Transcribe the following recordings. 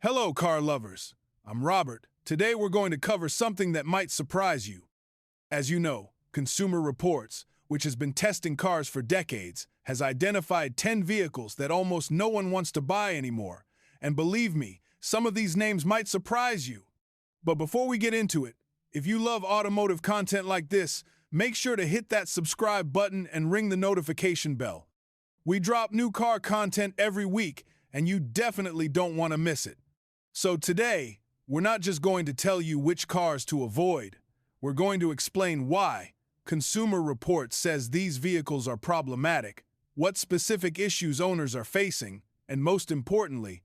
Hello, car lovers. I'm Robert. Today we're going to cover something that might surprise you. As you know, Consumer Reports, which has been testing cars for decades, has identified 10 vehicles that almost no one wants to buy anymore. And believe me, some of these names might surprise you. But before we get into it, if you love automotive content like this, make sure to hit that subscribe button and ring the notification bell. We drop new car content every week, and you definitely don't want to miss it. So today, we're not just going to tell you which cars to avoid. We're going to explain why Consumer Reports says these vehicles are problematic, what specific issues owners are facing, and most importantly,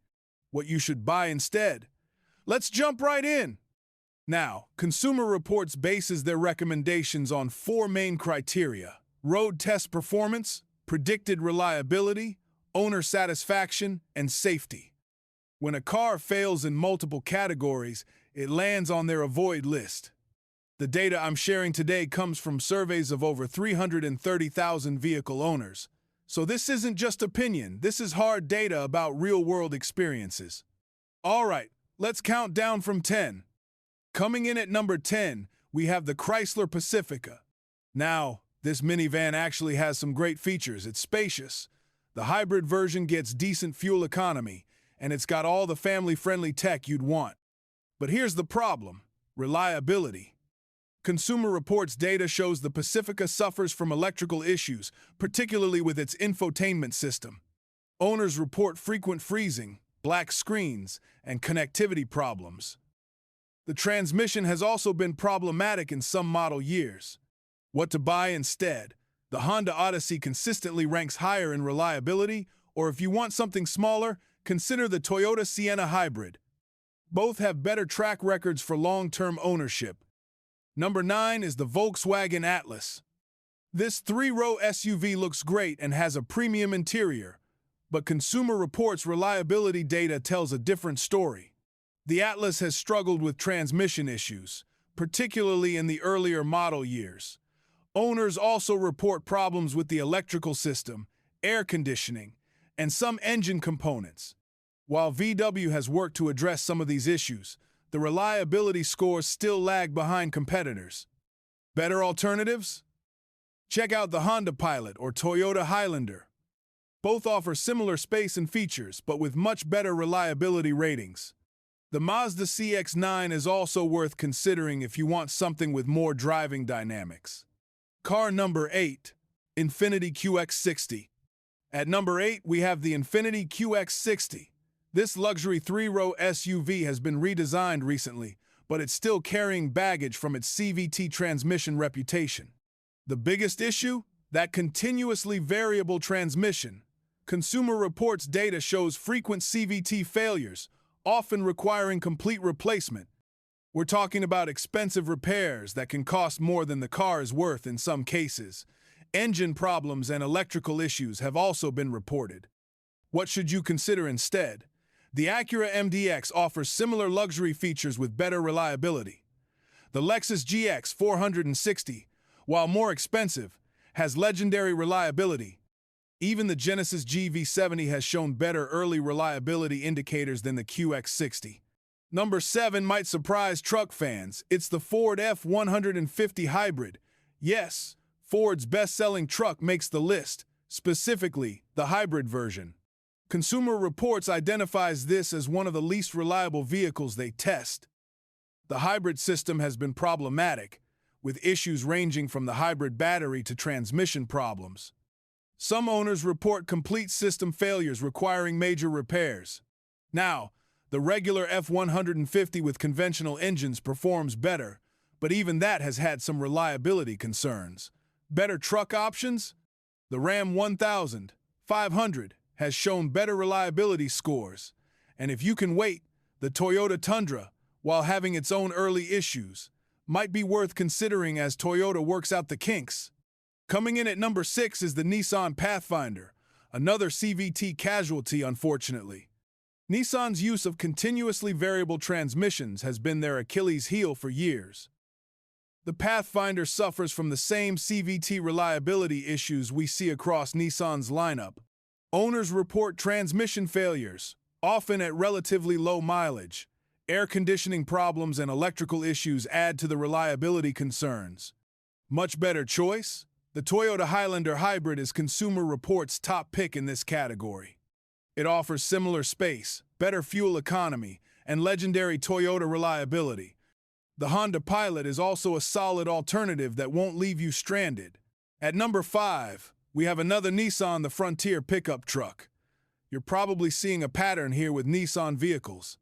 what you should buy instead. Let's jump right in. Now, Consumer Reports bases their recommendations on 4 main criteria: road test performance, predicted reliability, owner satisfaction, and safety. When a car fails in multiple categories, it lands on their avoid list. The data I'm sharing today comes from surveys of over 330,000 vehicle owners. So this isn't just opinion, this is hard data about real-world experiences. All right, let's count down from 10. Coming in at number 10, we have the Chrysler Pacifica. Now, this minivan actually has some great features. It's spacious. The hybrid version gets decent fuel economy, and it's got all the family-friendly tech you'd want. But here's the problem: reliability. Consumer Reports data shows the Pacifica suffers from electrical issues, particularly with its infotainment system. Owners report frequent freezing, black screens, and connectivity problems. The transmission has also been problematic in some model years. What to buy instead? The Honda Odyssey consistently ranks higher in reliability, or if you want something smaller, consider the Toyota Sienna Hybrid. Both have better track records for long-term ownership. Number 9 is the Volkswagen Atlas. This 3-row SUV looks great and has a premium interior, but Consumer Reports reliability data tells a different story. The Atlas has struggled with transmission issues, particularly in the earlier model years. Owners also report problems with the electrical system, air conditioning, and some engine components. While VW has worked to address some of these issues, the reliability scores still lag behind competitors. Better alternatives? Check out the Honda Pilot or Toyota Highlander. Both offer similar space and features, but with much better reliability ratings. The Mazda CX-9 is also worth considering if you want something with more driving dynamics. Car number 8, Infiniti QX60. At number 8, we have the Infiniti QX60. This luxury 3-row SUV has been redesigned recently, but it's still carrying baggage from its CVT transmission reputation. The biggest issue? That continuously variable transmission. Consumer Reports data shows frequent CVT failures, often requiring complete replacement. We're talking about expensive repairs that can cost more than the car is worth in some cases. Engine problems and electrical issues have also been reported. What should you consider instead? The Acura MDX offers similar luxury features with better reliability. The Lexus GX 460, while more expensive, has legendary reliability. Even the Genesis GV70 has shown better early reliability indicators than the QX60. Number 7 might surprise truck fans. It's the Ford F-150 Hybrid. Yes, Ford's best-selling truck makes the list, specifically the hybrid version. Consumer Reports identifies this as one of the least reliable vehicles they test. The hybrid system has been problematic, with issues ranging from the hybrid battery to transmission problems. Some owners report complete system failures requiring major repairs. Now, the regular F-150 with conventional engines performs better, but even that has had some reliability concerns. Better truck options? The Ram 1500 has shown better reliability scores, and if you can wait, the Toyota Tundra, while having its own early issues, might be worth considering as Toyota works out the kinks. Coming in at number 6 is the Nissan Pathfinder, another CVT casualty, unfortunately. Nissan's use of continuously variable transmissions has been their Achilles heel for years. The Pathfinder suffers from the same CVT reliability issues we see across Nissan's lineup. Owners report transmission failures, often at relatively low mileage. Air conditioning problems and electrical issues add to the reliability concerns. Much better choice? The Toyota Highlander Hybrid is Consumer Reports' top pick in this category. It offers similar space, better fuel economy, and legendary Toyota reliability. The Honda Pilot is also a solid alternative that won't leave you stranded. At number 5, we have another Nissan, the Frontier pickup truck. You're probably seeing a pattern here with Nissan vehicles.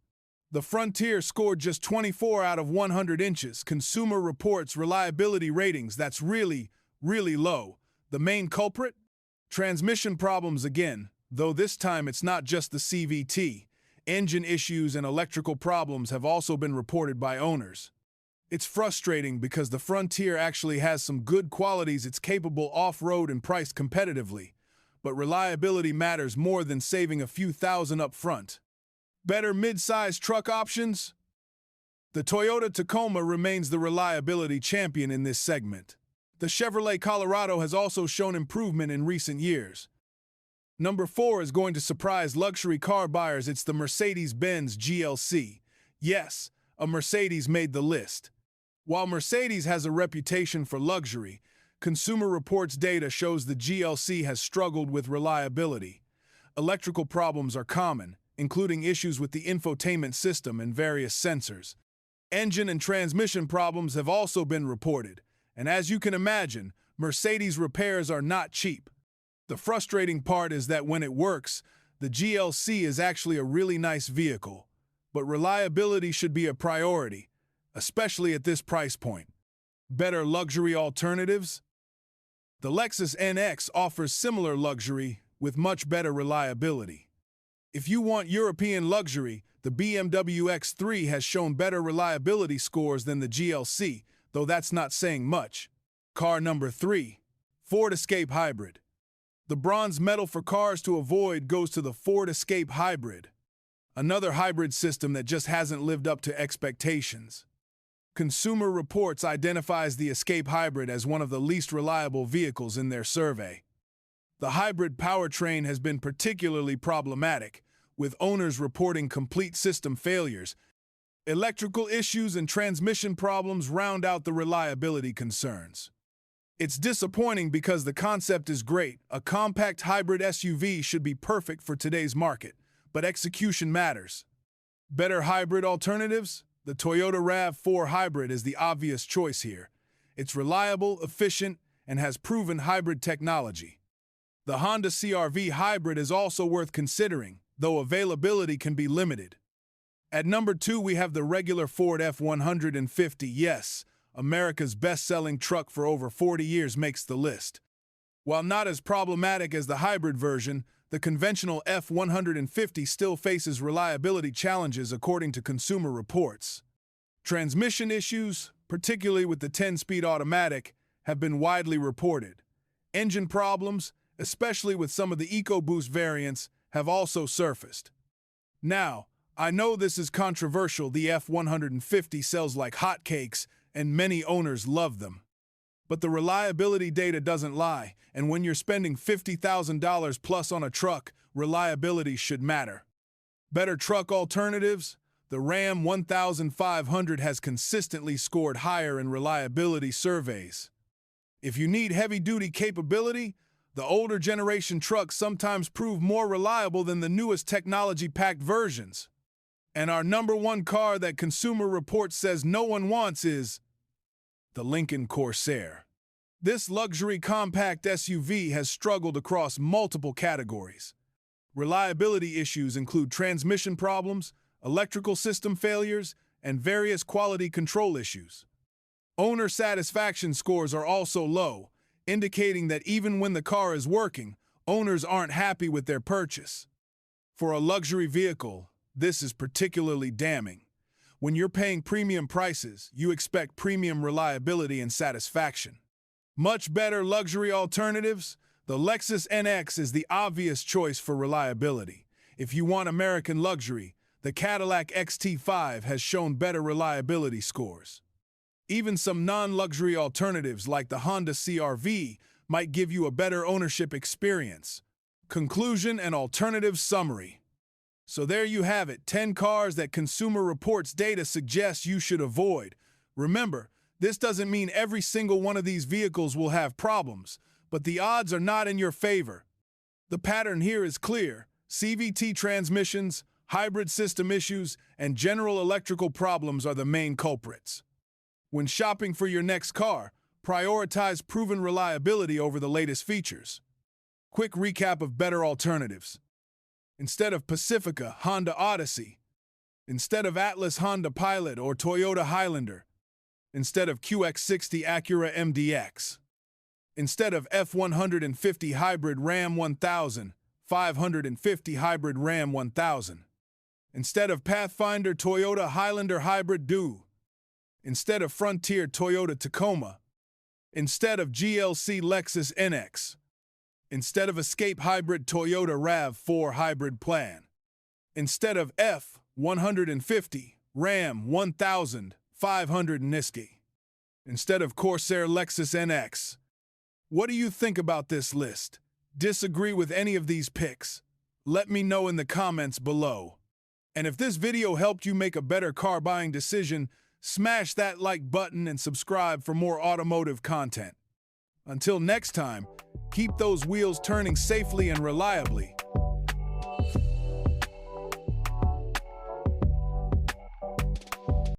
The Frontier scored just 24 out of 100 inches. Consumer Reports reliability ratings, that's really low. The main culprit? Transmission problems again, though this time it's not just the CVT. Engine issues and electrical problems have also been reported by owners. It's frustrating because the Frontier actually has some good qualities. It's capable off-road and priced competitively, but reliability matters more than saving a few thousand up front. Better mid-size truck options? The Toyota Tacoma remains the reliability champion in this segment. The Chevrolet Colorado has also shown improvement in recent years. Number 4 is going to surprise luxury car buyers. It's the Mercedes-Benz GLC. Yes, a Mercedes made the list. While Mercedes has a reputation for luxury, Consumer Reports data shows the GLC has struggled with reliability. Electrical problems are common, including issues with the infotainment system and various sensors. Engine and transmission problems have also been reported, and as you can imagine, Mercedes repairs are not cheap. The frustrating part is that when it works, the GLC is actually a really nice vehicle, but reliability should be a priority, especially at this price point. Better luxury alternatives? The Lexus NX offers similar luxury with much better reliability. If you want European luxury, the BMW X3 has shown better reliability scores than the GLC, though that's not saying much. Car number 3, Ford Escape Hybrid. The bronze medal for cars to avoid goes to the Ford Escape Hybrid, another hybrid system that just hasn't lived up to expectations. Consumer Reports identifies the Escape Hybrid as one of the least reliable vehicles in their survey. The hybrid powertrain has been particularly problematic, with owners reporting complete system failures. Electrical issues and transmission problems round out the reliability concerns. It's disappointing because the concept is great. A compact hybrid SUV should be perfect for today's market, but execution matters. Better hybrid alternatives? The Toyota RAV4 Hybrid is the obvious choice here. It's reliable, efficient, and has proven hybrid technology. The Honda CR-V Hybrid is also worth considering, though availability can be limited. At number 2, we have the regular Ford F-150. Yes, America's best-selling truck for over 40 years makes the list. While not as problematic as the hybrid version, the conventional F-150 still faces reliability challenges according to Consumer Reports. Transmission issues, particularly with the 10-speed automatic, have been widely reported. Engine problems, especially with some of the EcoBoost variants, have also surfaced. Now, I know this is controversial. The F-150 sells like hotcakes, and many owners love them. But the reliability data doesn't lie, and when you're spending $50,000 plus on a truck, reliability should matter. Better truck alternatives? The Ram 1500 has consistently scored higher in reliability surveys. If you need heavy-duty capability, the older generation trucks sometimes prove more reliable than the newest technology-packed versions. And our number 1 car that Consumer Reports says no one wants is the Lincoln Corsair. This luxury compact SUV has struggled across multiple categories. Reliability issues include transmission problems, electrical system failures, and various quality control issues. Owner satisfaction scores are also low, indicating that even when the car is working, owners aren't happy with their purchase. For a luxury vehicle, this is particularly damning. When you're paying premium prices, you expect premium reliability and satisfaction. Much better luxury alternatives? The Lexus NX is the obvious choice for reliability. If you want American luxury, the Cadillac XT5 has shown better reliability scores. Even some non-luxury alternatives like the Honda CR-V might give you a better ownership experience. Conclusion and alternative summary. So there you have it, 10 cars that Consumer Reports data suggests you should avoid. Remember, this doesn't mean every single one of these vehicles will have problems, but the odds are not in your favor. The pattern here is clear. CVT transmissions, hybrid system issues, and general electrical problems are the main culprits. When shopping for your next car, prioritize proven reliability over the latest features. Quick recap of better alternatives. Instead of Pacifica, Honda Odyssey. Instead of Atlas, Honda Pilot or Toyota Highlander. Instead of QX60, Acura MDX. Instead of F-150 Hybrid Ram 1000, 550 Hybrid Ram 1000. Instead of Pathfinder, Toyota Highlander Hybrid Duo. Instead of Frontier, Toyota Tacoma. Instead of GLC, Lexus NX. Instead of Escape Hybrid, Toyota RAV4 Hybrid Plan. Instead of F-150 Ram 1000, 500 Niski. Instead of Corsair, Lexus NX. What do you think about this list? Disagree with any of these picks? Let me know in the comments below. And if this video helped you make a better car buying decision, smash that like button and subscribe for more automotive content. Until next time, keep those wheels turning safely and reliably.